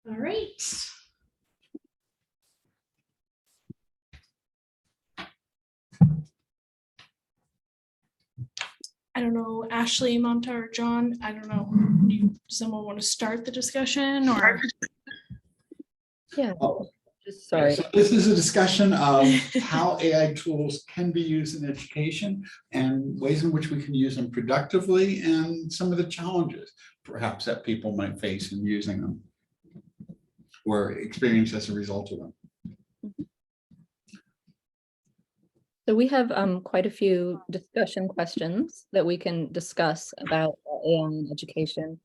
All right. I don't know, Ashley, Mamta, or John, I don't know. Does someone want to start the discussion or? Yeah, Oh, just sorry. so this is a discussion of how AI tools can be used in education and ways in which we can use them productively and some of the challenges perhaps that people might face in using them or experience as a result of them. So we have quite a few discussion questions that we can discuss about AI in education.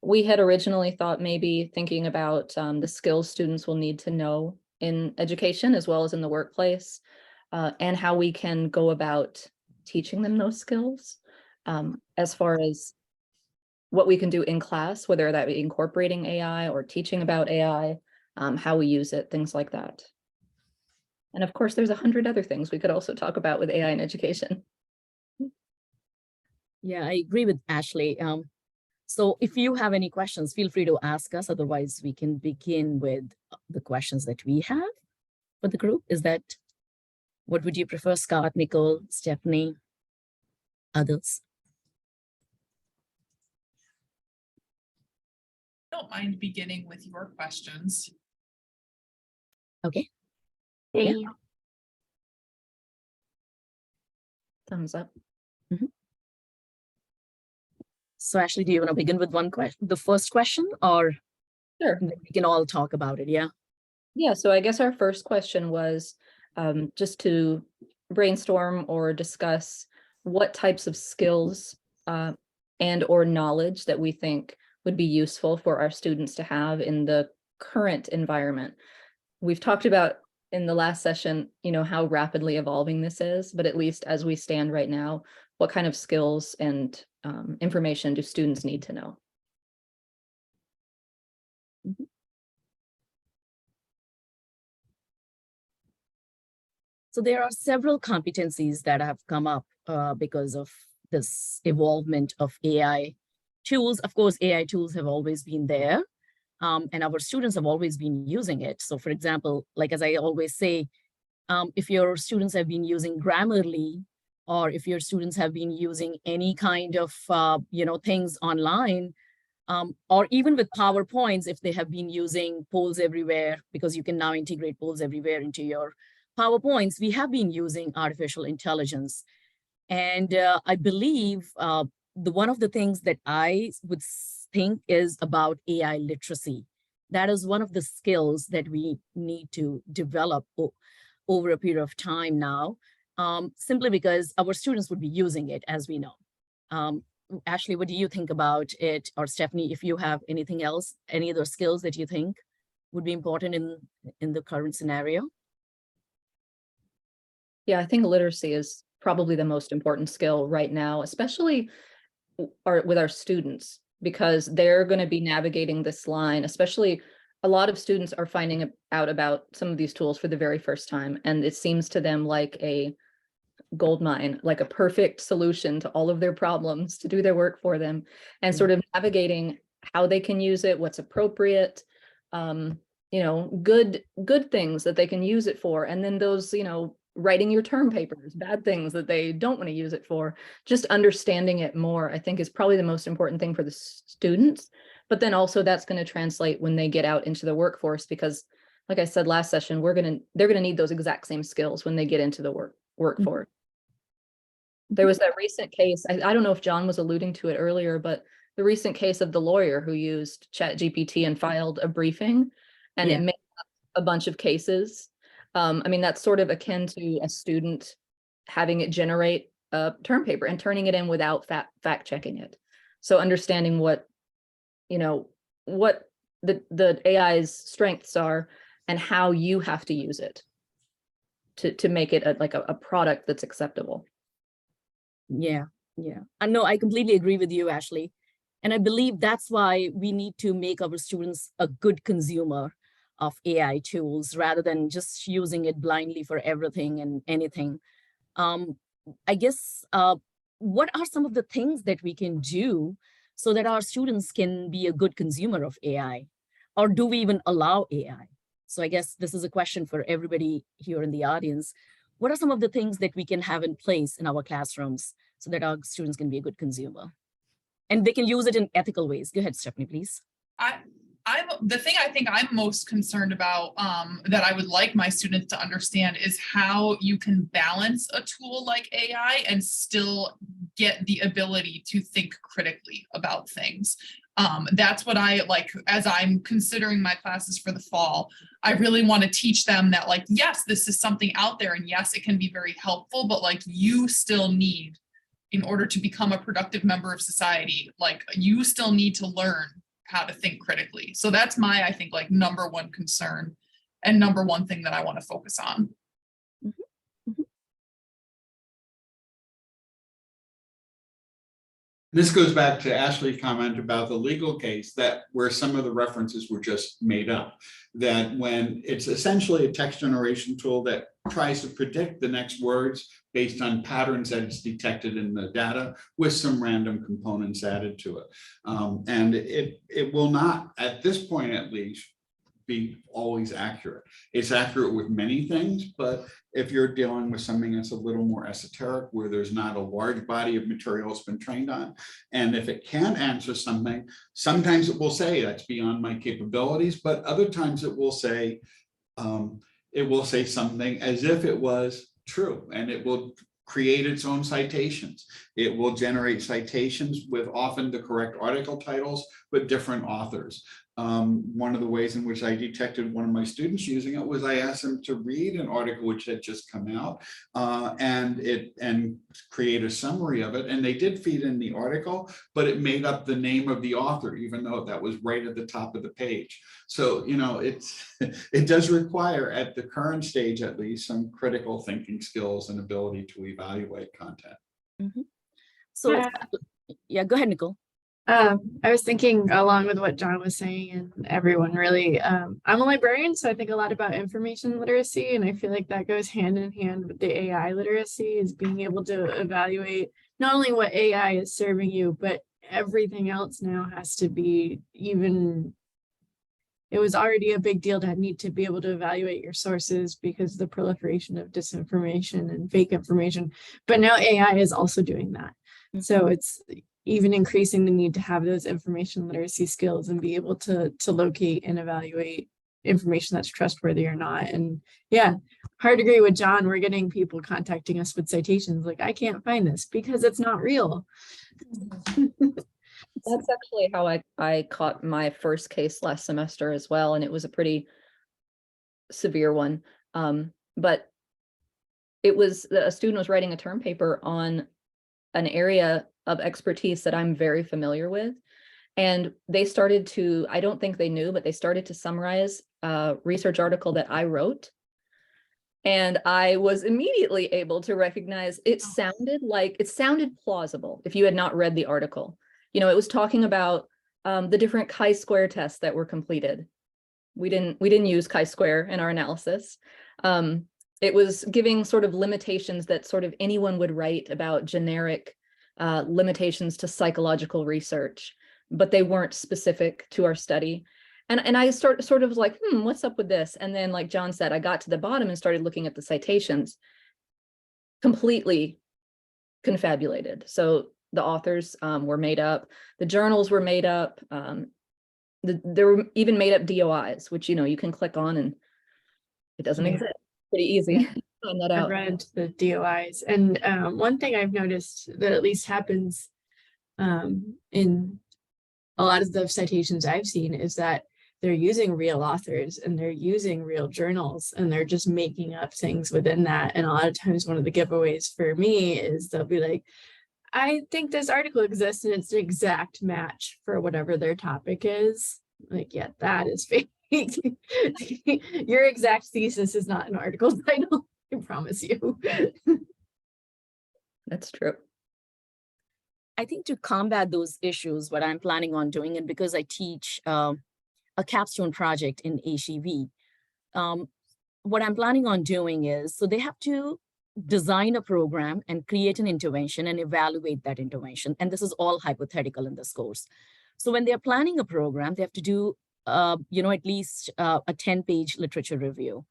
We had originally thought maybe thinking about the skills students will need to know in education as well as in the workplace, and how we can go about teaching them those skills, as far as what we can do in class, whether that be incorporating AI or teaching about AI, how we use it, things like that. And of course, there's 100 other things we could also talk about with AI in education. Yeah, I agree with Ashley. So if you have any questions, feel free to ask us. Otherwise, we can begin with the questions that we have for the group. What would you prefer, Scott, Nicole, Stephanie, others? Don't mind beginning with your questions. Okay. Yeah. Thumbs up. So Ashley, do you want to begin with one question, the first question, or Sure. we can all talk about it? Yeah. Yeah, so I guess our first question was just to brainstorm or discuss what types of skills and or knowledge that we think would be useful for our students to have in the current environment. We've talked about in the last session, how rapidly evolving this is, but at least as we stand right now, what kind of skills and information do students need to know? So there are several competencies that have come up because of this evolvement of AI tools. Of course, AI tools have always been there, and our students have always been using it. So for example, like as I always say, if your students have been using Grammarly, or if your students have been using any kind of things online, or even with PowerPoints, if they have been using polls everywhere, because you can now integrate polls everywhere into your PowerPoints, we have been using artificial intelligence. And I believe one of the things that I would think is about AI literacy. That is one of the skills that we need to develop over a period of time now, simply because our students would be using it, as we know. Ashley, what do you think about it? Or Stephanie, if you have anything else, any other skills that you think would be important in the current scenario? Yeah, I think literacy is probably the most important skill right now, especially with our students, because they're going to be navigating this line, especially a lot of students are finding out about some of these tools for the very first time. And it seems to them like a gold mine, like a perfect solution to all of their problems, to do their work for them, and sort of navigating how they can use it, what's appropriate, good things that they can use it for. And then those, writing your term papers, bad things that they don't want to use it for, just understanding it more, I think is probably the most important thing for the students. But then also that's going to translate when they get out into the workforce, because like I said last session, they're going to need those exact same skills when they get into the workforce. There was that recent case, I don't know if John was alluding to it earlier, but the recent case of the lawyer who used ChatGPT and filed a briefing, and it made up a bunch of cases. I mean, that's sort of akin to a student having it generate a term paper and turning it in without fact checking it. So understanding what the AI's strengths are and how you have to use it to make it a product that's acceptable. Yeah. I know, I completely agree with you, Ashley. And I believe that's why we need to make our students a good consumer of AI tools rather than just using it blindly for everything and anything. I guess, what are some of the things that we can do so that our students can be a good consumer of AI? Or do we even allow AI? So I guess this is a question for everybody here in the audience. What are some of the things that we can have in place in our classrooms so that our students can be a good consumer? And they can use it in ethical ways. Go ahead, Stephanie, please. The thing I think I'm most concerned about that I would like my students to understand is how you can balance a tool like AI and still get the ability to think critically about things. That's what I like as I'm considering my classes for the fall. I really want to teach them that, like, yes, this is something out there, and yes, it can be very helpful, but like you still need, in order to become a productive member of society, like you still need to learn how to think critically. So that's my, I think, like number one concern and number one thing that I want to focus on. This goes back to Ashley's comment about the legal case that where some of the references were just made up. That when it's essentially a text generation tool that tries to predict the next words based on patterns that it's detected in the data with some random components added to it. And it will not, at this point at least, be always accurate. It's accurate with many things, but if you're dealing with something that's a little more esoteric, where there's not a large body of material it's been trained on, and if it can answer something, sometimes it will say that's beyond my capabilities, but other times it will say something as if it was true, and it will create its own citations. It will generate citations with often the correct article titles, but different authors. One of the ways in which I detected one of my students using it was I asked them to read an article which had just come out and create a summary of it. And they did feed in the article, but it made up the name of the author, even though that was right at the top of the page. So, you know, it does require, at the current stage at least, some critical thinking skills and ability to evaluate content. Mm-hmm. So, yeah, go ahead, Nicole. I was thinking along with what John was saying and everyone really, I'm a librarian, so I think a lot about information literacy, and I feel like that goes hand in hand with the AI literacy, is being able to evaluate not only what AI is serving you, but everything else now has to be even. It was already a big deal to need to be able to evaluate your sources because of the proliferation of disinformation and fake information, but now AI is also doing that. So it's even increasing the need to have those information literacy skills and be able to locate and evaluate information that's trustworthy or not. And yeah, hard to agree with John. We're getting people contacting us with citations like, I can't find this because it's not real. That's actually how I caught my first case last semester as well. And it was a pretty severe one. But it was a student was writing a term paper on an area of expertise that I'm very familiar with. And they started to, I don't think they knew, but they started to summarize a research article that I wrote. And I was immediately able to recognize it sounded plausible if you had not read the article. You know, it was talking about the different chi-square tests that were completed. We didn't use chi-square in our analysis. It was giving sort of limitations that sort of anyone would write about, generic limitations to psychological research, but they weren't specific to our study. And I sort of was like, what's up with this? And then, like John said, I got to the bottom and started looking at the citations, completely confabulated. So the authors were made up, the journals were made up, there were even made up DOIs, which, you know, you can click on and it doesn't exist. Pretty easy. Find that out. I've read the DOIs, and one thing I've noticed that at least happens in a lot of the citations I've seen is that they're using real authors and they're using real journals and they're just making up things within that. And a lot of times one of the giveaways for me is they'll be like, I think this article exists and it's an exact match for whatever their topic is. Like, yeah, that is fake. Your exact thesis is not an article title, I promise you. That's true. I think to combat those issues, what I'm planning on doing, and because I teach a capstone project in HEV, what I'm planning on doing is, so they have to design a program and create an intervention and evaluate that intervention. And this is all hypothetical in this course. So when they're planning a program, they have to do at least a 10-page literature review.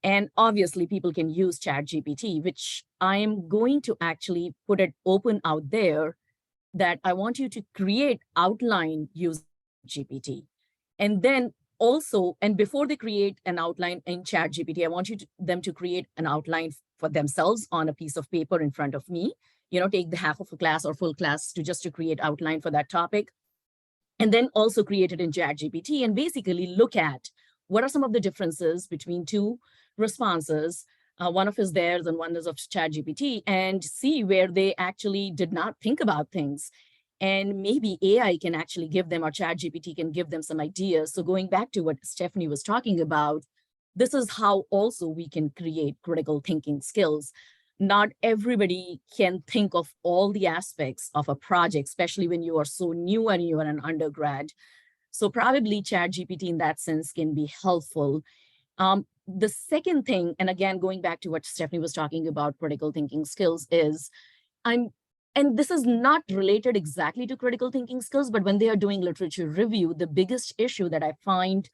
And obviously people can use ChatGPT, which I am going to actually put it open out there that I want you to create outline using GPT. And then also, and before they create an outline in ChatGPT, I want them to create an outline for themselves on a piece of paper in front of me. Take the half of a class or full class to create outline for that topic. And then also create it in ChatGPT and basically look at what are some of the differences between two responses. One of is theirs and one is of ChatGPT, and see where they actually did not think about things. And maybe AI can actually give them, or ChatGPT can give them some ideas. So going back to what Stephanie was talking about, this is how also we can create critical thinking skills. Not everybody can think of all the aspects of a project, especially when you are so new and you are an undergrad. So probably ChatGPT in that sense can be helpful. The second thing, and again, going back to what Stephanie was talking about, critical thinking skills, is and this is not related exactly to critical thinking skills, but when they are doing literature review, the biggest issue that I find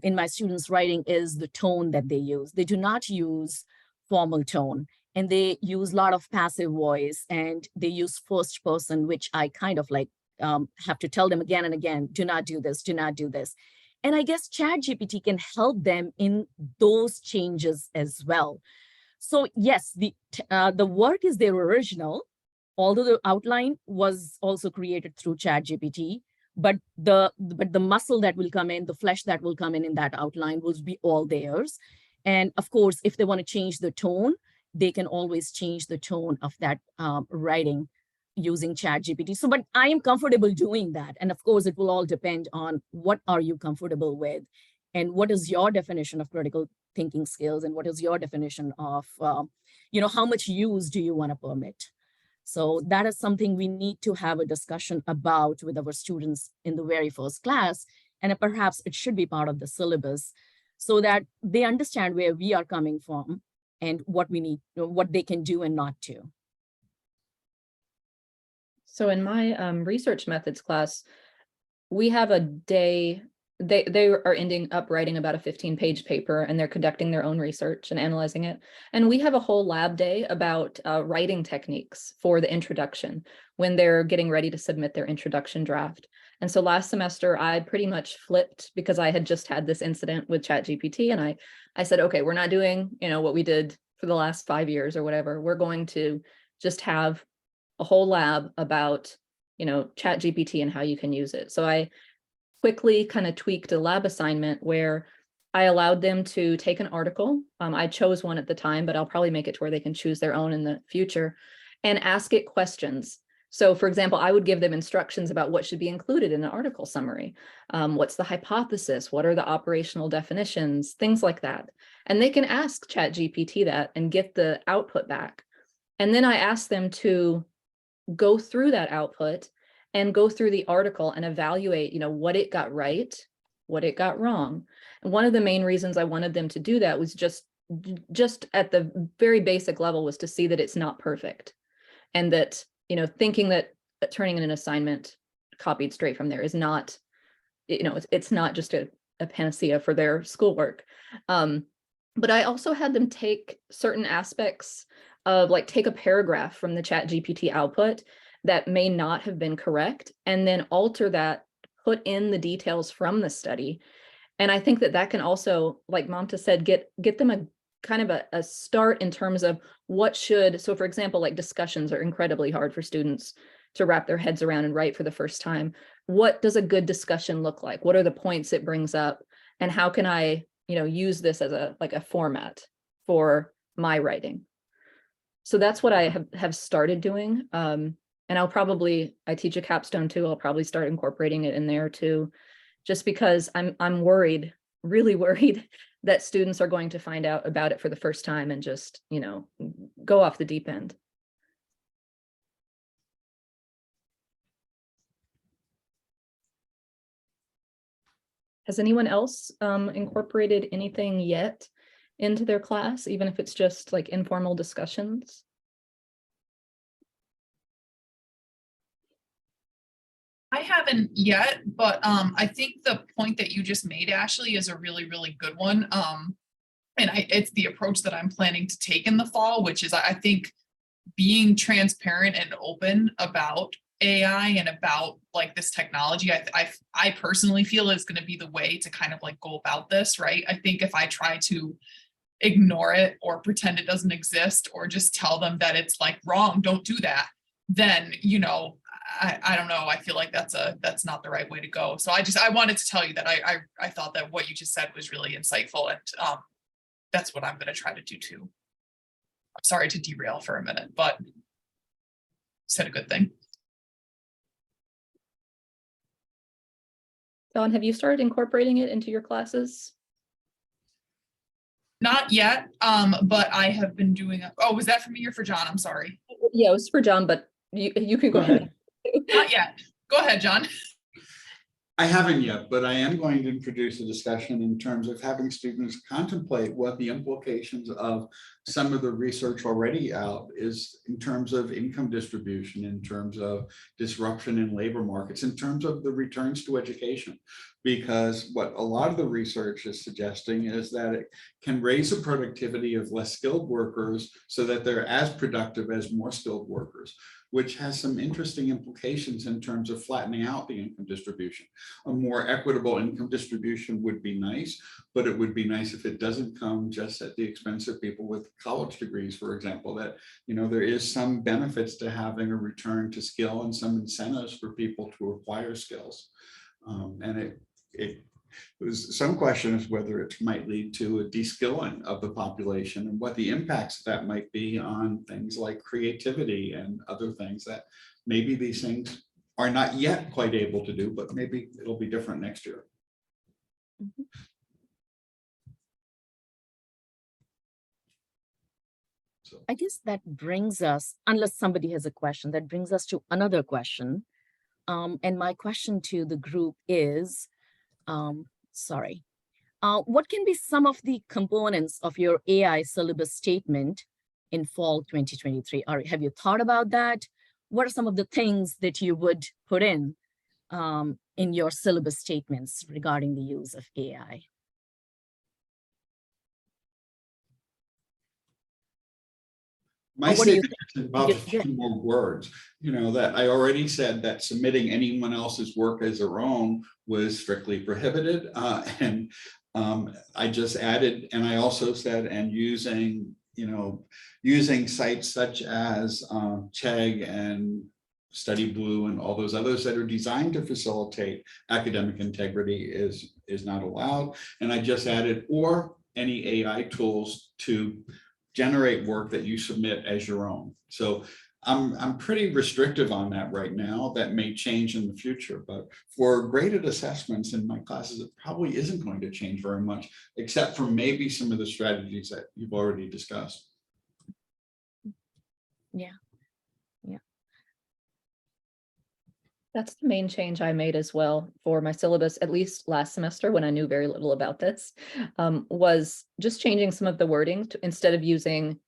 in my students' writing is the tone that they use. They do not use formal tone, and they use a lot of passive voice, and they use first person, which I kind of like have to tell them again and again, do not do this, do not do this. And I guess ChatGPT can help them in those changes as well. So yes, the work is their original, although the outline was also created through ChatGPT, but the muscle that will come in, the flesh that will come in that outline will be all theirs. And of course, if they want to change the tone, they can always change the tone of that writing using ChatGPT. So, but I am comfortable doing that. And of course, it will all depend on what are you comfortable with and what is your definition of critical thinking skills and what is your definition of, how much use do you want to permit? So that is something we need to have a discussion about with our students in the very first class. And perhaps it should be part of the syllabus so that they understand where we are coming from and what we need, what they can do and not do. So in my research methods class, we have a day, they are ending up writing about a 15-page paper, and they're conducting their own research and analyzing it. And we have a whole lab day about writing techniques for the introduction when they're getting ready to submit their introduction draft. And so last semester, I pretty much flipped because I had just had this incident with ChatGPT, and I said, okay, we're not doing, what we did for the last 5 years or whatever. We're going to just have a whole lab about, ChatGPT and how you can use it. So I quickly kind of tweaked a lab assignment where I allowed them to take an article. I chose one at the time, but I'll probably make it to where they can choose their own in the future and ask it questions. So for example, I would give them instructions about what should be included in an article summary. What's the hypothesis? What are the operational definitions? Things like that. And they can ask ChatGPT that and get the output back. And then I asked them to go through that output and go through the article and evaluate, what it got right, what it got wrong. And one of the main reasons I wanted them to do that was just at the very basic level was to see that it's not perfect. And that, thinking that turning in an assignment copied straight from there is not, it's not just a panacea for their schoolwork. But I also had them take certain aspects of take a paragraph from the ChatGPT output that may not have been correct, and then alter that, put in the details from the study. And I think that can also, like Mamta said, get them a kind of a start in terms of what should, so for example, discussions are incredibly hard for students to wrap their heads around and write for the first time. What does a good discussion look like? What are the points it brings up? And how can I, use this as a format for my writing? So that's what I have started doing. And I teach a capstone too. I'll probably start incorporating it in there too, just because I'm worried, really worried that students are going to find out about it for the first time and just, go off the deep end. Has anyone else incorporated anything yet into their class, even if it's just informal discussions? I haven't yet, but I think the point that you just made, Ashley, is a really, really good one. And it's the approach that I'm planning to take in the fall, which is I think being transparent and open about AI and about like this technology. I personally feel is going to be the way to kind of like go about this, right? I think if I try to ignore it or pretend it doesn't exist or just tell them that it's like wrong, don't do that, then, you know, I don't know. I feel like that's not the right way to go. So I wanted to tell you that I thought that what you just said was really insightful, and that's what I'm going to try to do too. I'm sorry to derail for a minute, but you said a good thing. Dawn, have you started incorporating it into your classes? Not yet, but I have been doing it. Oh, was that for me or for John? I'm sorry. Yeah, it was for John, but you can go ahead. Not yet. Go ahead, John. I haven't yet, but I am going to introduce a discussion in terms of having students contemplate what the implications of some of the research already out is in terms of income distribution, in terms of disruption in labor markets, in terms of the returns to education. Because what a lot of the research is suggesting is that it can raise the productivity of less skilled workers so that they're as productive as more skilled workers, which has some interesting implications in terms of flattening out the income distribution. A more equitable income distribution would be nice, but it would be nice if it doesn't come just at the expense of people with college degrees, for example, that, you know, there is some benefits to having a return to skill and some incentives for people to acquire skills. And it was some question as whether it might lead to a de-skilling of the population and what the impacts of that might be on things like creativity and other things that maybe these things are not yet quite able to do, but maybe it'll be different next year. Mm-hmm. So I guess that brings us, unless somebody has a question, that brings us to another question. And my question to the group is, what can be some of the components of your AI syllabus statement in fall 2023? Or have you thought about that? What are some of the things that you would put in your syllabus statements regarding the use of AI? my what do you statement is about a few more words, you know, that I already said that submitting anyone else's work as their own was strictly prohibited. And I just added, and I also said, and using sites such as Chegg and Study Blue and all those others that are designed to facilitate academic integrity is not allowed. And I just added, or any AI tools to generate work that you submit as your own. So I'm pretty restrictive on that right now. That may change in the future, but for graded assessments in my classes, it probably isn't going to change very much, except for maybe some of the strategies that you've already discussed. Yeah. That's the main change I made as well for my syllabus, at least last semester when I knew very little about this, was just changing some of the wording to, instead of using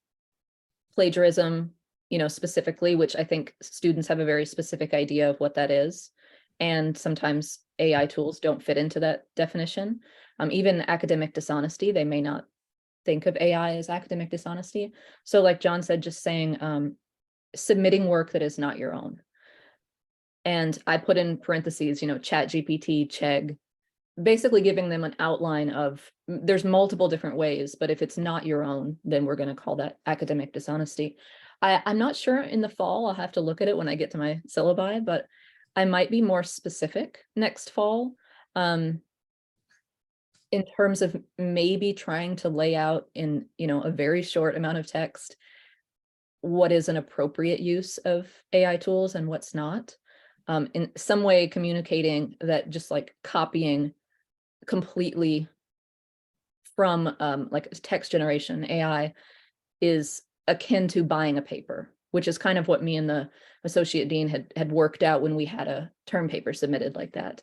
plagiarism, you know, specifically, which I think students have a very specific idea of what that is. And sometimes AI tools don't fit into that definition. Even academic dishonesty, they may not think of AI as academic dishonesty. So like John said, just saying, submitting work that is not your own. And I put in parentheses, you know, ChatGPT, Chegg, basically giving them an outline of, there's multiple different ways, but if it's not your own, then we're going to call that academic dishonesty. I'm not sure in the fall, I'll have to look at it when I get to my syllabi, but I might be more specific next fall in terms of maybe trying to lay out in, you know, a very short amount of text, what is an appropriate use of AI tools and what's not. In some way communicating that just like copying completely from like text generation AI is akin to buying a paper, which is kind of what me and the associate dean had worked out when we had a term paper submitted like that.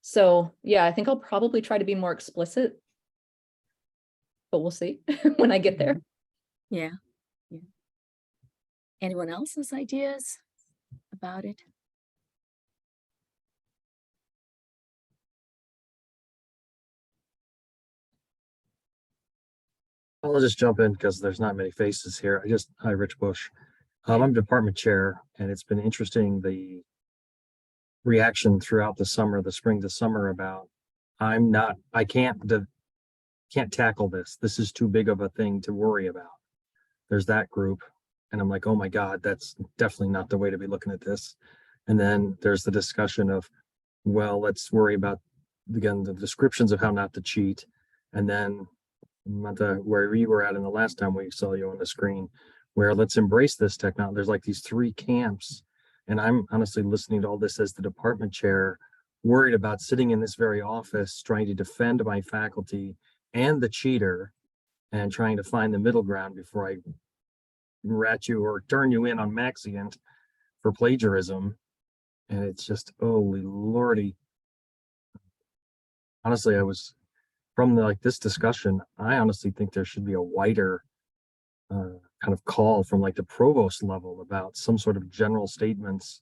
So yeah, I think I'll probably try to be more explicit, but we'll see when I get there. Yeah. Anyone else has ideas about it? I'll just jump in because there's not many faces here. Hi, Rich Bush. I'm department chair, and it's been interesting the reaction throughout the summer, the spring to summer about I can't tackle this. This is too big of a thing to worry about. There's that group. And I'm like, oh my God, that's definitely not the way to be looking at this. And then there's the discussion of, well, let's worry about, again, the descriptions of how not to cheat. And then where you were at in the last time we saw you on the screen, where let's embrace this technology. There's like these three camps. And I'm honestly listening to all this as the department chair, worried about sitting in this very office, trying to defend my faculty and the cheater and trying to find the middle ground before I rat you or turn you in on Maxient for plagiarism. And it's just, holy lordy. Honestly, I was from this discussion, I honestly think there should be a wider kind of call from like the provost level about some sort of general statements.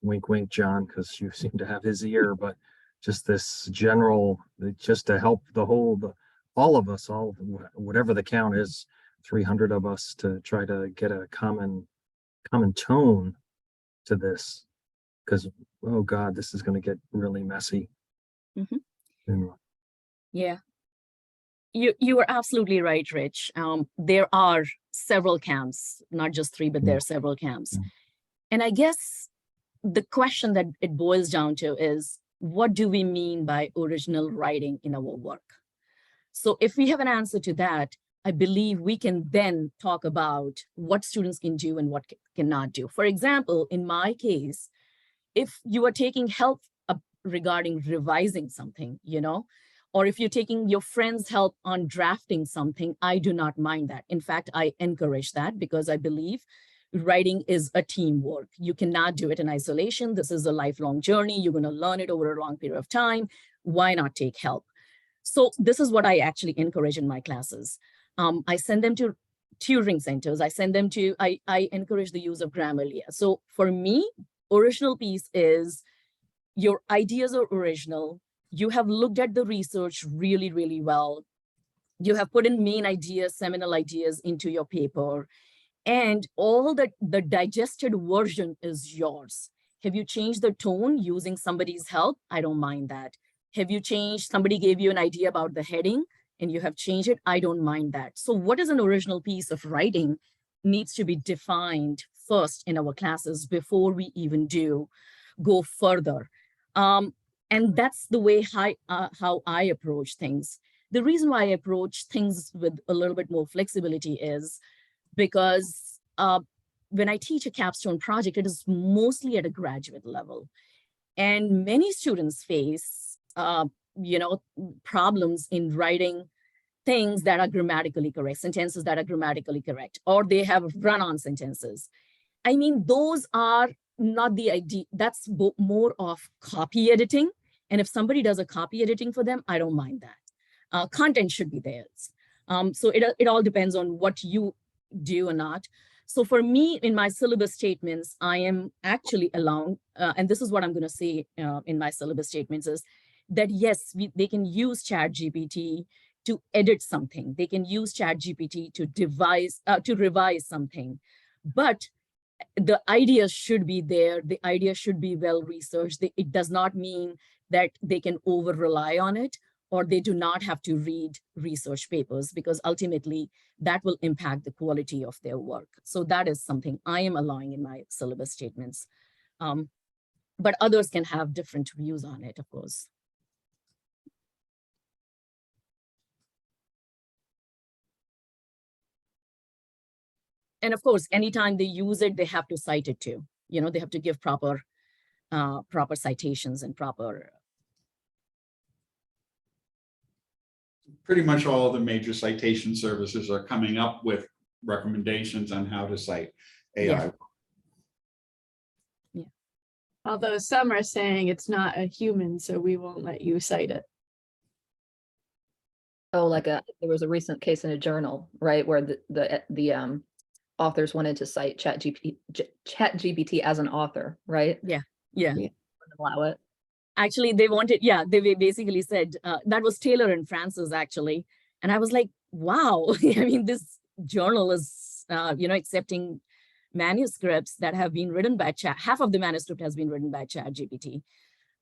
Wink, wink, John, because you seem to have his ear, but just this general, just to help all of us, whatever the count is, 300 of us, to try to get a common tone to this, because, oh God, this is going to get really messy. Mhm. Anyway. Yeah, you are absolutely right, Rich. There are several camps, not just three, but there are several camps. And I guess the question that it boils down to is, what do we mean by original writing in our work? So if we have an answer to that, I believe we can then talk about what students can do and what cannot do. For example, in my case, if you are taking help regarding revising something, or if you're taking your friend's help on drafting something, I do not mind that. In fact, I encourage that because I believe writing is a teamwork. You cannot do it in isolation. This is a lifelong journey. You're going to learn it over a long period of time. Why not take help? So this is what I actually encourage in my classes. I send them to tutoring centers. I encourage the use of Grammarly. So for me, original piece is your ideas are original. You have looked at the research really, really well. You have put in main ideas, seminal ideas into your paper, and all the digested version is yours. Have you changed the tone using somebody's help? I don't mind that. Have you changed, somebody gave you an idea about the heading and you have changed it? I don't mind that. So what is an original piece of writing needs to be defined first in our classes before we even go further. And that's the way how I approach things. The reason why I approach things with a little bit more flexibility is because when I teach a capstone project, it is mostly at a graduate level. And many students face, problems in writing things that are grammatically correct, sentences that are grammatically correct, or they have run-on sentences. I mean, those are not the idea. That's more of copy editing. And if somebody does a copy editing for them, I don't mind that. Content should be theirs. So it all depends on what you do or not. So for me, in my syllabus statements, I am actually allowing, and this is what I'm going to say in my syllabus statements, is that yes, they can use ChatGPT to edit something. They can use ChatGPT to revise something, but the idea should be there. The idea should be well researched. It does not mean that they can over rely on it, or they do not have to read research papers, because ultimately that will impact the quality of their work. So that is something I am allowing in my syllabus statements. But others can have different views on it, of course. And of course, anytime they use it, they have to cite it too. They have to give proper citations and proper. Pretty much all the major citation services are coming up with recommendations on how to cite AI. Yeah. Although some are saying it's not a human, so we won't let you cite it. Oh, there was a recent case in a journal, right, where the authors wanted to cite ChatGPT as an author, right? Yeah. Wouldn't allow it. Actually, they wanted, they basically said, that was Taylor and Francis, actually. And I was like, wow, I mean, this journal is, accepting manuscripts that have been written by chat. Half of the manuscript has been written by ChatGPT.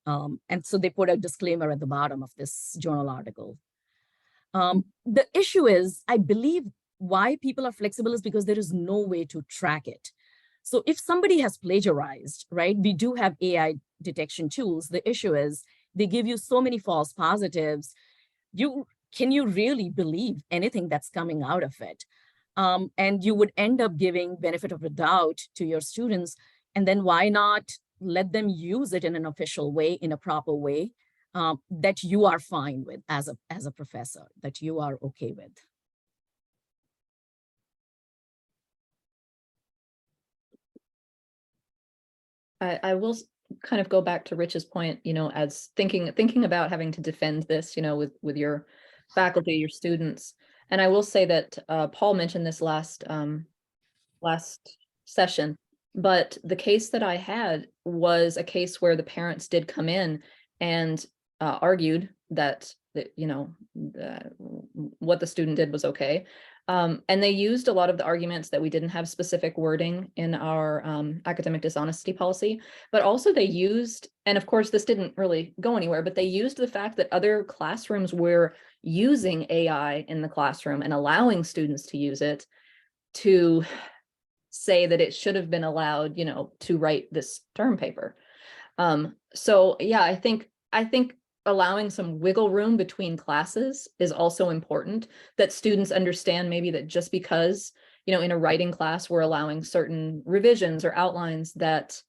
And so they put a disclaimer at the bottom of this journal article. The issue is, I believe why people are flexible is because there is no way to track it. So if somebody has plagiarized, right, we do have AI detection tools. The issue is they give you so many false positives. Can you really believe anything that's coming out of it? And you would end up giving benefit of the doubt to your students. And then why not let them use it in an official way, in a proper way, that you are fine with as a professor, that you are okay with. I will kind of go back to Rich's point, as thinking about having to defend this, with your faculty, your students. And I will say that Paul mentioned this last session, but the case that I had was a case where the parents did come in and argued that what the student did was okay. And they used a lot of the arguments that we didn't have specific wording in our academic dishonesty policy, but also they used, and of course this didn't really go anywhere, but they used the fact that other classrooms were using AI in the classroom and allowing students to use it to say that it should have been allowed, to write this term paper. So yeah, I think allowing some wiggle room between classes is also important, that students understand maybe that just because, in a writing class, we're allowing certain revisions or outlines, that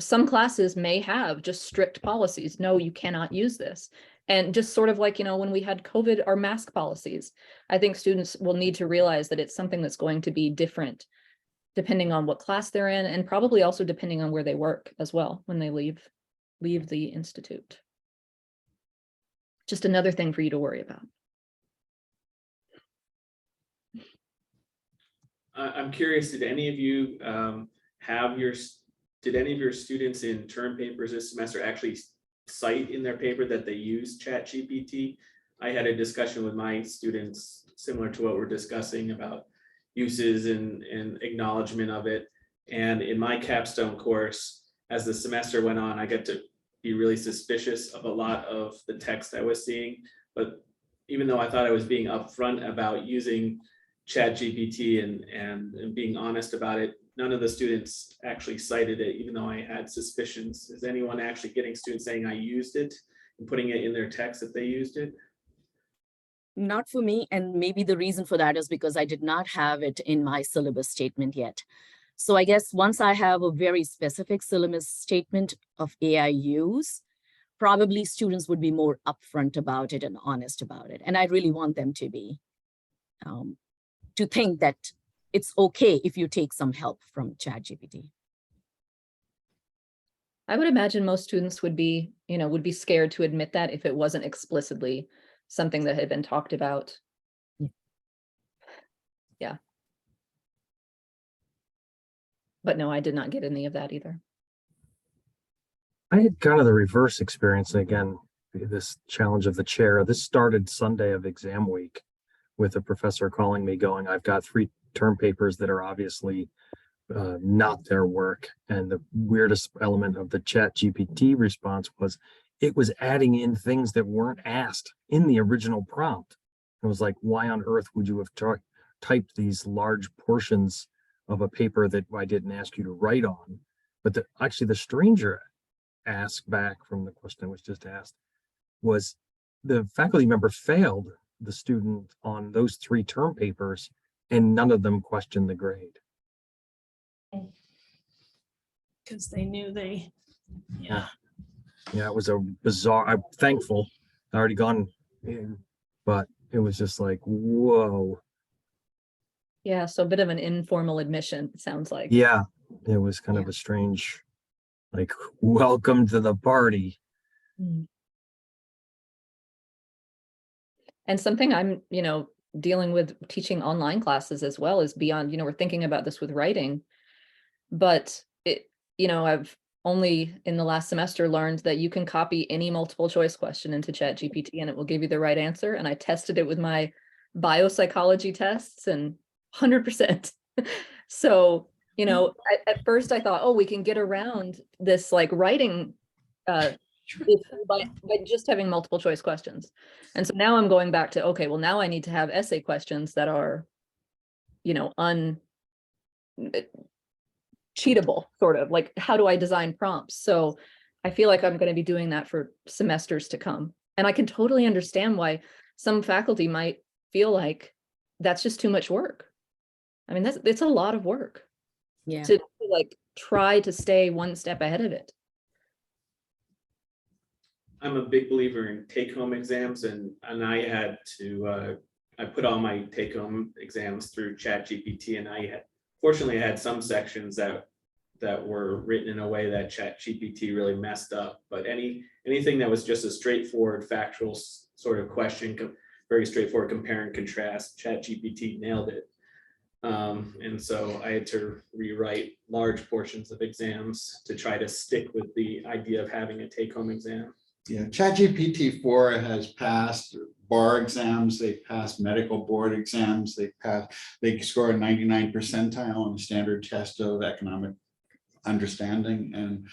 some classes may have just strict policies. No, you cannot use this. And just sort of like, when we had COVID, our mask policies, I think students will need to realize that it's something that's going to be different depending on what class they're in, and probably also depending on where they work as well when they leave the institute. Just another thing for you to worry about. I'm curious, did any of you did any of your students in term papers this semester actually cite in their paper that they use ChatGPT? I had a discussion with my students similar to what we're discussing about uses and acknowledgement of it. And in my capstone course, as the semester went on, I got to be really suspicious of a lot of the text I was seeing. But even though I thought I was being upfront about using ChatGPT and being honest about it, none of the students actually cited it, even though I had suspicions. Is anyone actually getting students saying I used it and putting it in their text that they used it? Not for me, and maybe the reason for that is because I did not have it in my syllabus statement yet. So I guess once I have a very specific syllabus statement of AI use, probably students would be more upfront about it and honest about it. And I really want them to be, to think that it's okay if you take some help from ChatGPT. I would imagine most students would be scared to admit that if it wasn't explicitly something that had been talked about. Yeah. But no, I did not get any of that either. I had kind of the reverse experience. Again, this challenge of the chair. This started Sunday of exam week with a professor calling me going, I've got 3 term papers that are obviously not their work. And the weirdest element of the ChatGPT response was it was adding in things that weren't asked in the original prompt. It was like, why on earth would you have typed these large portions of a paper that I didn't ask you to write on? But actually the stranger ask back from the question that was just asked was the faculty member failed the student on those 3 term papers and none of them questioned the grade. Because they knew Yeah, it was a bizarre, I'm thankful I already gone in, but it was just like, whoa. Yeah, so a bit of an informal admission, it sounds like. Yeah, it was kind of a strange, like, welcome to the party. And something I'm, dealing with teaching online classes as well is beyond, we're thinking about this with writing, but I've only in the last semester learned that you can copy any multiple choice question into ChatGPT and it will give you the right answer. And I tested it with my biopsychology tests and 100%. So, you know, at first I thought, oh, we can get around this like writing by just having multiple choice questions. And so now I'm going back to, okay, well, now I need to have essay questions that are, you know, cheatable, sort of like, how do I design prompts? So I feel like I'm going to be doing that for semesters to come. And I can totally understand why some faculty might feel like that's just too much work. I mean, it's a lot of work to like try to stay one step ahead of it. I'm a big believer in take-home exams, and I had to, I put all my take-home exams through ChatGPT, and fortunately I had some sections that were written in a way that ChatGPT really messed up, but anything that was just a straightforward factual sort of question, very straightforward compare and contrast, ChatGPT nailed it. And so I had to rewrite large portions of exams to try to stick with the idea of having a take-home exam. Yeah, ChatGPT 4 has passed bar exams, they passed medical board exams, they score a 99 percentile on the standard test of economic understanding, and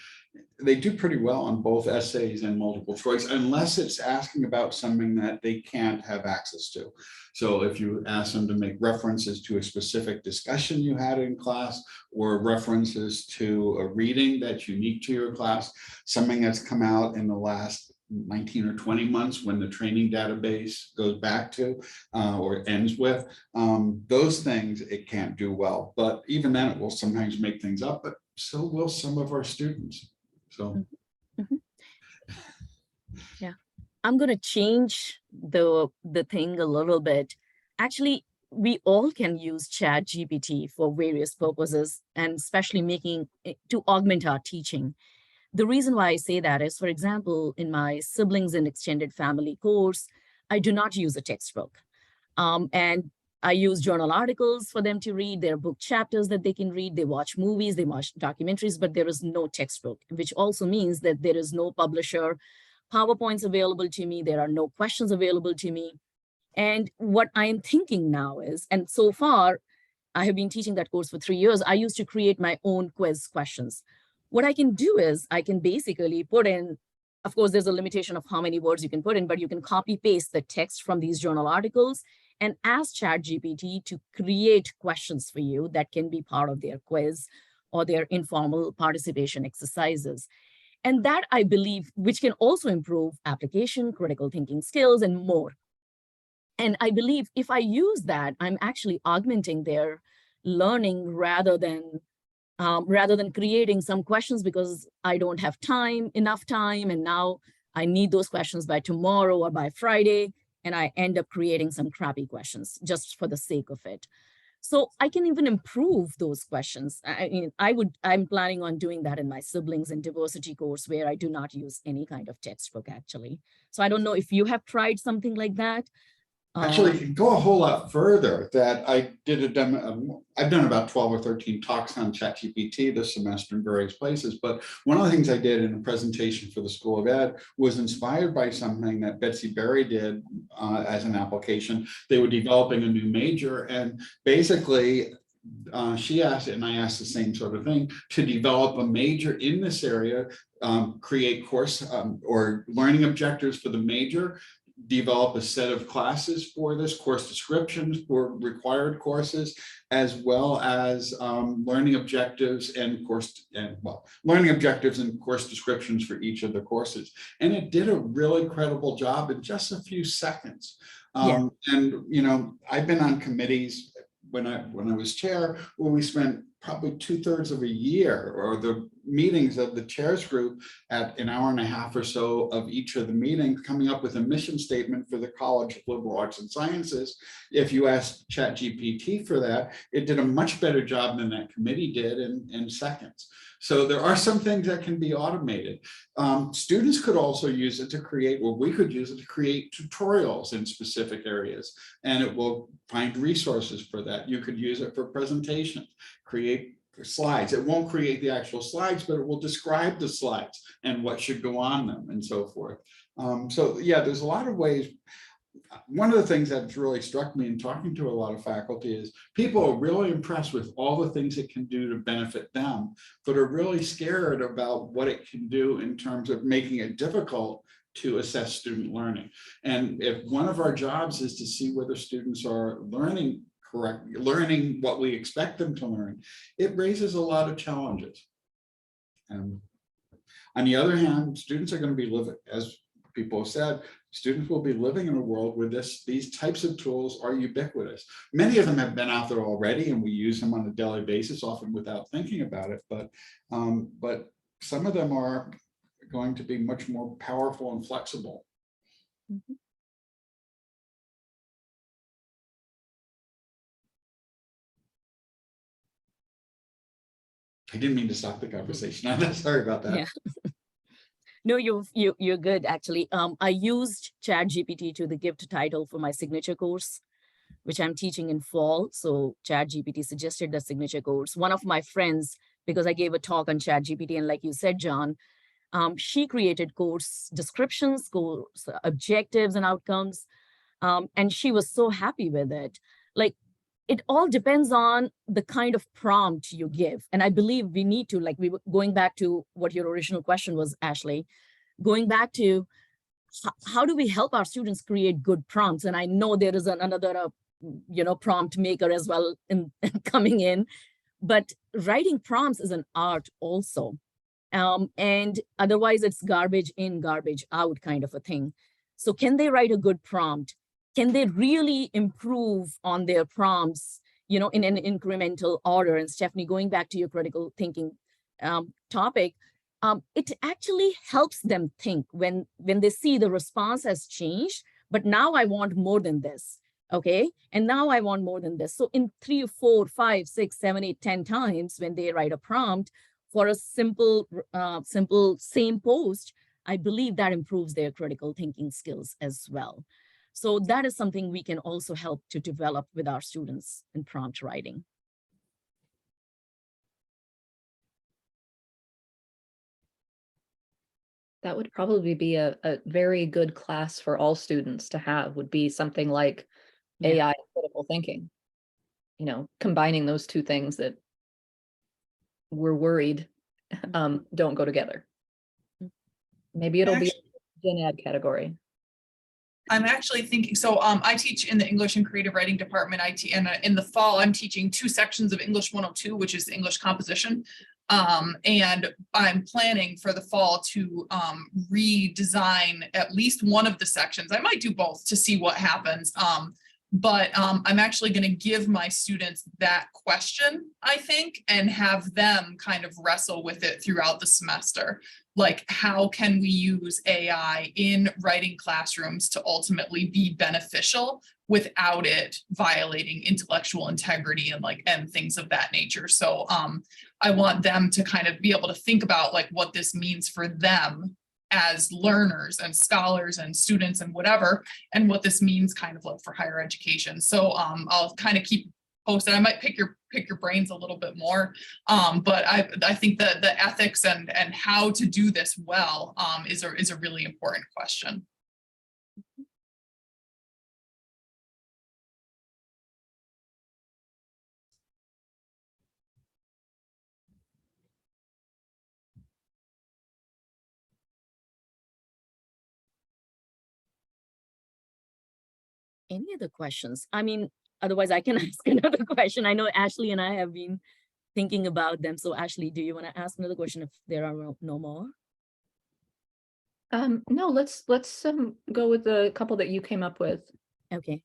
they do pretty well on both essays and multiple choice, unless it's asking about something that they can't have access to. So if you ask them to make references to a specific discussion you had in class, or references to a reading that's unique to your class, something that's come out in the last 19 or 20 months when the training database goes back to or ends with, those things it can't do well. But even then it will sometimes make things up, but so will some of our students. So yeah, I'm going to change the thing a little bit. Actually, we all can use ChatGPT for various purposes, and especially making it to augment our teaching. The reason why I say that is, for example, in my siblings and extended family course, I do not use a textbook. And I use journal articles for them to read, their book chapters that they can read, they watch movies, they watch documentaries, but there is no textbook, which also means that there is no publisher PowerPoints available to me, there are no questions available to me. And what I'm thinking now is, and so far, I have been teaching that course for 3 years, I used to create my own quiz questions. What I can do is I can basically put in, of course, there's a limitation of how many words you can put in, but you can copy paste the text from these journal articles and ask ChatGPT to create questions for you that can be part of their quiz or their informal participation exercises. And that, I believe, which can also improve application, critical thinking skills, and more. And I believe if I use that, I'm actually augmenting their learning rather than creating some questions because I don't have enough time, and now I need those questions by tomorrow or by Friday, and I end up creating some crappy questions just for the sake of it. So I can even improve those questions. I mean, I'm planning on doing that in my siblings and diversity course, where I do not use any kind of textbook actually. So I don't know if you have tried something like that. actually, go a whole lot further. That I did a demo. I've done about 12 or 13 talks on ChatGPT this semester in various places. But one of the things I did in a presentation for the School of Ed was inspired by something that Betsy Berry did as an application. They were developing a new major, and basically she asked, and I asked the same sort of thing, to develop a major in this area, create course or learning objectives for the major, develop a set of classes for this, course descriptions for required courses, as well as learning objectives and learning objectives and course descriptions for each of the courses. And it did a really credible job in just a few seconds. And you know, I've been on committees when I was chair, where we spent probably 2/3 of a year, or the meetings of the chairs group at an hour and a half or so of each of the meetings, coming up with a mission statement for the College of Liberal Arts and Sciences. If you ask ChatGPT for that, it did a much better job than that committee did in seconds. So there are some things that can be automated. Students could also use it to create, or we could use it to create tutorials in specific areas, and it will find resources for that. You could use it for presentations, create slides. It won't create the actual slides, but it will describe the slides and what should go on them and so forth. So yeah, there's a lot of ways. one of the things that's really struck me in talking to a lot of faculty is people are really impressed with all the things it can do to benefit them, but are really scared about what it can do in terms of making it difficult to assess student learning. And if one of our jobs is to see whether students are learning correctly, learning what we expect them to learn, it raises a lot of challenges. And on the other hand, students are going to be living, as people have said, students will be living in a world where these types of tools are ubiquitous. Many of them have been out there already, and we use them on a daily basis, often without thinking about it. But some of them are going to be much more powerful and flexible. Mhm. I didn't mean to stop the conversation. I'm sorry about that. Yeah. No, you're good, actually. I used ChatGPT to the gift title for my signature course, which I'm teaching in fall. So ChatGPT suggested the signature course. One of my friends, because I gave a talk on ChatGPT, and like you said, John, she created course descriptions, course objectives and outcomes, and she was so happy with it. Like, it all depends on the kind of prompt you give. And I believe we need to, like, we were going back to what your original question was, Ashley, going back to how do we help our students create good prompts? And I know there is another, prompt maker as well in coming in, but writing prompts is an art also. And otherwise it's garbage in, garbage out kind of a thing. So can they write a good prompt? Can they really improve on their prompts, in an incremental order? And Stephanie, going back to your critical thinking topic, it actually helps them think when they see the response has changed, but now I want more than this. Okay, and now I want more than this. So in 3, 4, 5, 6, 7, 8, 10 times when they write a prompt for a simple same post, I believe that improves their critical thinking skills as well. So that is something we can also help to develop with our students in prompt writing. That would probably be a very good class for all students to have, would be something like Yeah. AI critical thinking. Combining those two things that we're worried don't go together. Maybe it'll be a gen ed category. I'm actually thinking, so I teach in the English and creative writing department. And in the fall, I'm teaching 2 sections of English 102, which is English composition. And I'm planning for the fall to redesign at least one of the sections. I might do both to see what happens. But I'm actually going to give my students that question, I think, and have them kind of wrestle with it throughout the semester. Like, how can we use AI in writing classrooms to ultimately be beneficial without it violating intellectual integrity and things of that nature. So I want them to kind of be able to think about like what this means for them as learners and scholars and students and whatever, and what this means kind of like for higher education. So I'll kind of keep posted. I might pick your brains a little bit more, but I think that the ethics and how to do this well is a really important question. Any other questions? I mean, otherwise I can ask another question. I know Ashley and I have been thinking about them. So Ashley, do you want to ask another question if there are no more? No, let's go with the couple that you came up with. Okay.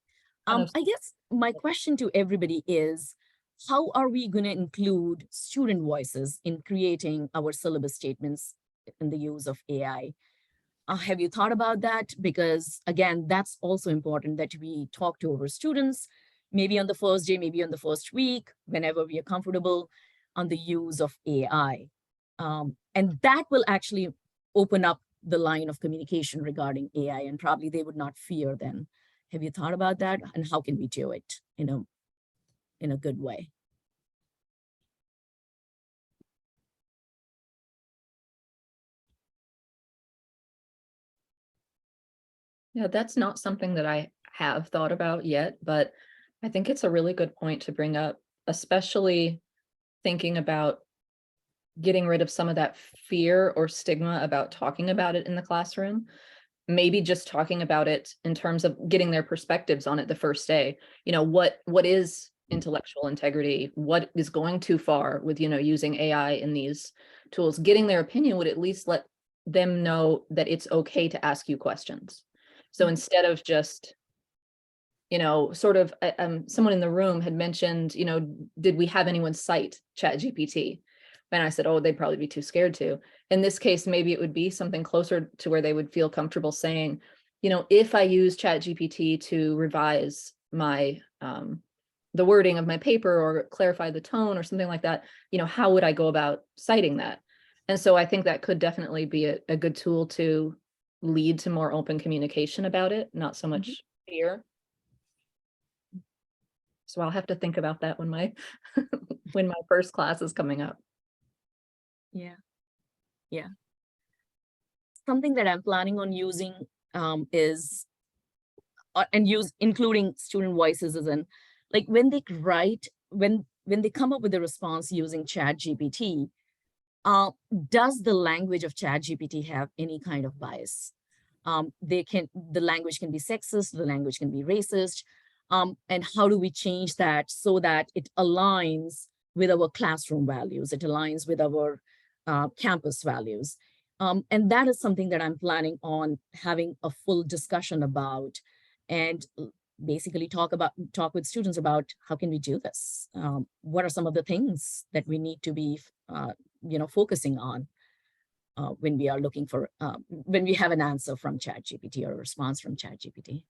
I guess my question to everybody is, how are we going to include student voices in creating our syllabus statements in the use of AI? Have you thought about that? Because again, that's also important that we talk to our students, maybe on the first day, maybe on the first week, whenever we are comfortable, on the use of AI. And that will actually open up the line of communication regarding AI, and probably they would not fear then. Have you thought about that? And how can we do it in a good way? Yeah, that's not something that I have thought about yet, but I think it's a really good point to bring up, especially thinking about getting rid of some of that fear or stigma about talking about it in the classroom. Maybe just talking about it in terms of getting their perspectives on it the first day. You know, what is intellectual integrity? What is going too far with, you know, using AI in these tools? Getting their opinion would at least let them know that it's okay to ask you questions. So instead of just, you know, sort of, someone in the room had mentioned, you know, did we have anyone cite ChatGPT? And I said, oh, they'd probably be too scared to. In this case, maybe it would be something closer to where they would feel comfortable saying, you know, if I use ChatGPT to revise my, the wording of my paper or clarify the tone or something like that, you know, how would I go about citing that? And so I think that could definitely be a good tool to lead to more open communication about it, not so much fear. So I'll have to think about that when my when my first class is coming up. Yeah. Yeah. Something that I'm planning on using is and use including student voices as in, like when they write, when they come up with a response using ChatGPT, does the language of ChatGPT have any kind of bias? The language can be sexist, the language can be racist, and how do we change that so that it aligns with our classroom values, it aligns with our campus values? And that is something that I'm planning on having a full discussion about, and basically talk with students about how can we do this? What are some of the things that we need to be, focusing on when we are looking for, when we have an answer from ChatGPT or a response from ChatGPT?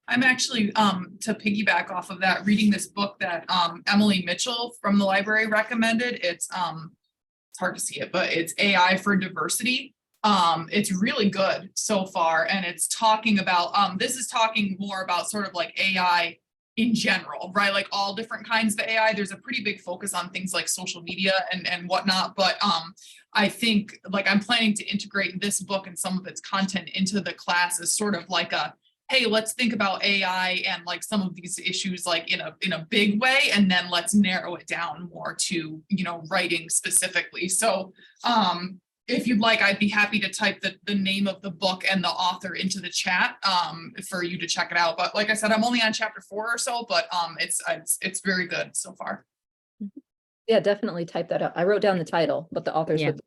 I'm actually, to piggyback off of that, reading this book that Emily Mitchell from the library recommended. It's hard to see it, but it's AI for Diversity. It's really good so far, and it's talking about, this is talking more about sort of like AI in general, right? Like all different kinds of AI. There's a pretty big focus on things like social media and whatnot, but I think like I'm planning to integrate this book and some of its content into the class as sort of like a, hey, let's think about AI and like some of these issues like in a big way, and then let's narrow it down more to, you know, writing specifically. So if you'd like, I'd be happy to type the name of the book and the author into the chat for you to check it out. But like I said, I'm only on chapter 4 or so, but it's very good so far. Yeah, definitely type that up. I wrote down the title, but the authors Yeah. would.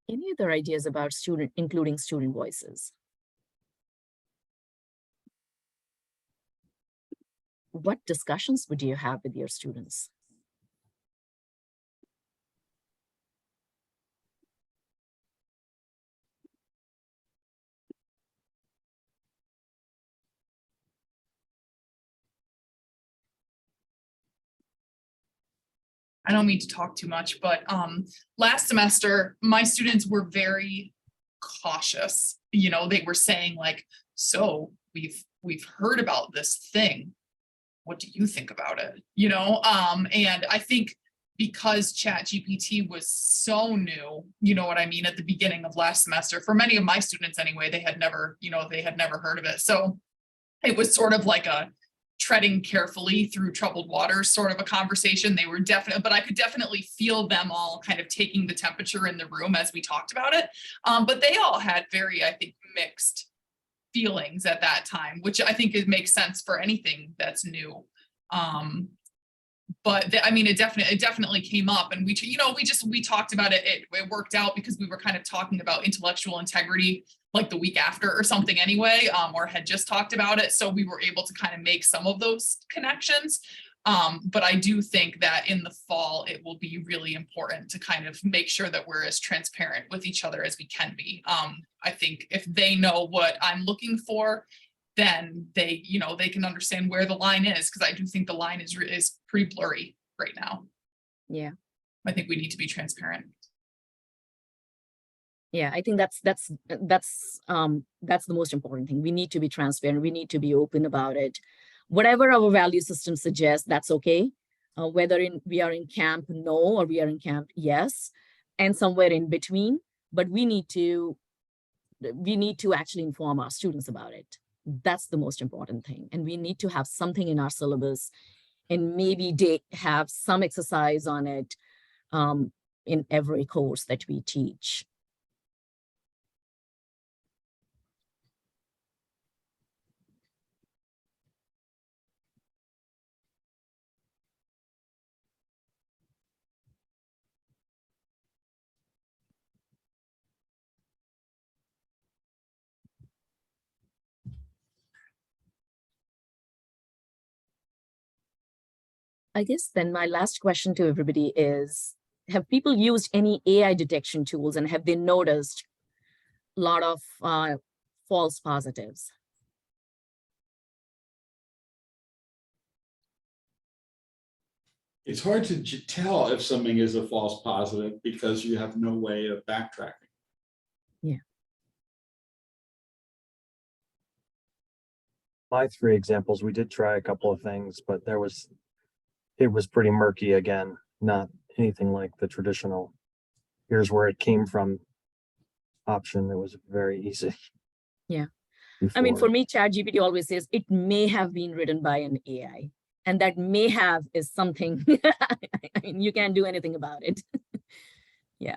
Any other ideas about including student voices? What discussions would you have with your students? I don't mean to talk too much, but last semester, my students were very cautious. You know, they were saying like, so we've heard about this thing. What do you think about it? You know, and I think because ChatGPT was so new, you know what I mean, at the beginning of last semester, for many of my students anyway, they had never heard of it. So it was sort of like a treading carefully through troubled waters sort of a conversation. They were definitely, but I could definitely feel them all kind of taking the temperature in the room as we talked about it. But they all had very, I think, mixed feelings at that time, which I think it makes sense for anything that's new. But I mean, it definitely came up, and we talked about it. It worked out because we were kind of talking about intellectual integrity like the week after or something anyway, or had just talked about it. So we were able to kind of make some of those connections. But I do think that in the fall, it will be really important to kind of make sure that we're as transparent with each other as we can be. I think if they know what I'm looking for, then they can understand where the line is, because I do think the line is pretty blurry right now. Yeah. I think we need to be transparent. Yeah, I think that's the most important thing. We need to be transparent. We need to be open about it. whatever our value system suggests, that's okay. Whether we are in camp no or we are in camp yes, and somewhere in between. But we need to actually inform our students about it. That's the most important thing. And we need to have something in our syllabus, and maybe they have some exercise on it in every course that we teach. I guess then my last question to everybody is, have people used any AI detection tools, and have they noticed a lot of false positives? It's hard to tell if something is a false positive because you have no way of backtracking. Yeah. My 3 examples, we did try a couple of things, but it was pretty murky again, not anything like the traditional, here's where it came from option. It was very easy. Yeah. I mean, before. for me, ChatGPT always says it may have been written by an AI, and that may have is something, I mean, you can't do anything about it. Yeah.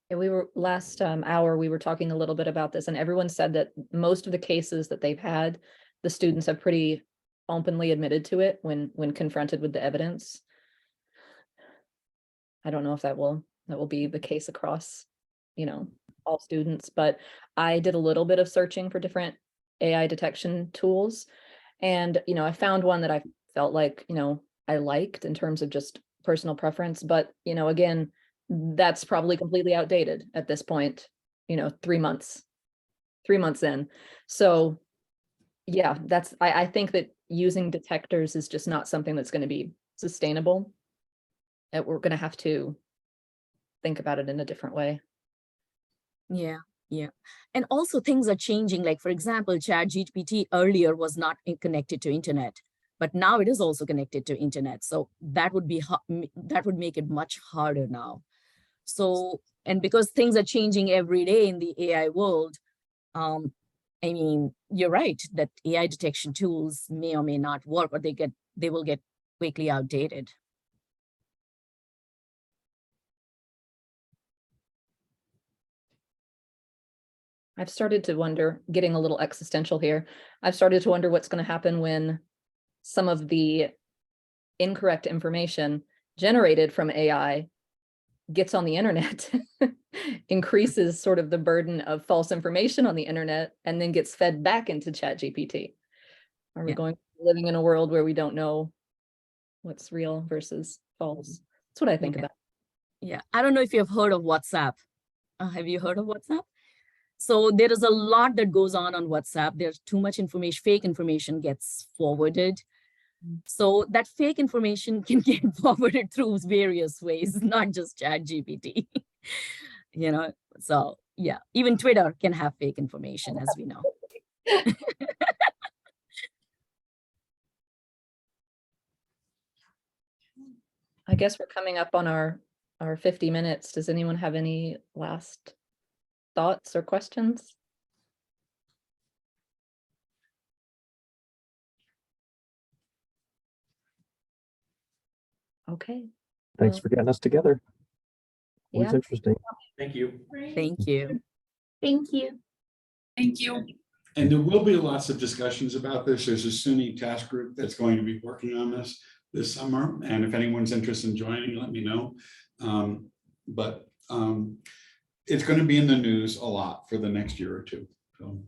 Yeah, we were last hour, we were talking a little bit about this, and everyone said that most of the cases that they've had, the students have pretty openly admitted to it when confronted with the evidence. I don't know if that will be the case across, all students, but I did a little bit of searching for different AI detection tools. And, I found one that I felt like, I liked in terms of just personal preference, but, again, that's probably completely outdated at this point, 3 months in. So yeah, I think that using detectors is just not something that's going to be sustainable. That we're going to have to think about it in a different way. Yeah. Yeah. And also things are changing. Like, for example, ChatGPT earlier was not connected to internet, but now it is also connected to internet. So that would make it much harder now. So, and because things are changing every day in the AI world, I mean, you're right that AI detection tools may or may not work, or they will get quickly outdated. I've started to wonder, getting a little existential here, I've started to wonder what's going to happen when some of the incorrect information generated from AI gets on the internet, increases sort of the burden of false information on the internet, and then gets fed back into ChatGPT. Are we going living in a world where we don't know what's real versus false? That's what I think about. Yeah, I don't know if you've heard of WhatsApp. Have you heard of WhatsApp? So there is a lot that goes on WhatsApp. There's too much information, fake information gets forwarded. So that fake information can get forwarded through various ways, not just ChatGPT. So yeah, even Twitter can have fake information, as we know. I guess we're coming up on our 50 minutes. Does anyone have any last thoughts or questions? Okay. Thanks for getting us together. It was Yeah. interesting. Thank you. Thank you. Thank you. Thank you. And there will be lots of discussions about this. There's a SUNY task group that's going to be working on this summer. And if anyone's interested in joining, let me know. But it's going to be in the news a lot for the next year or two. So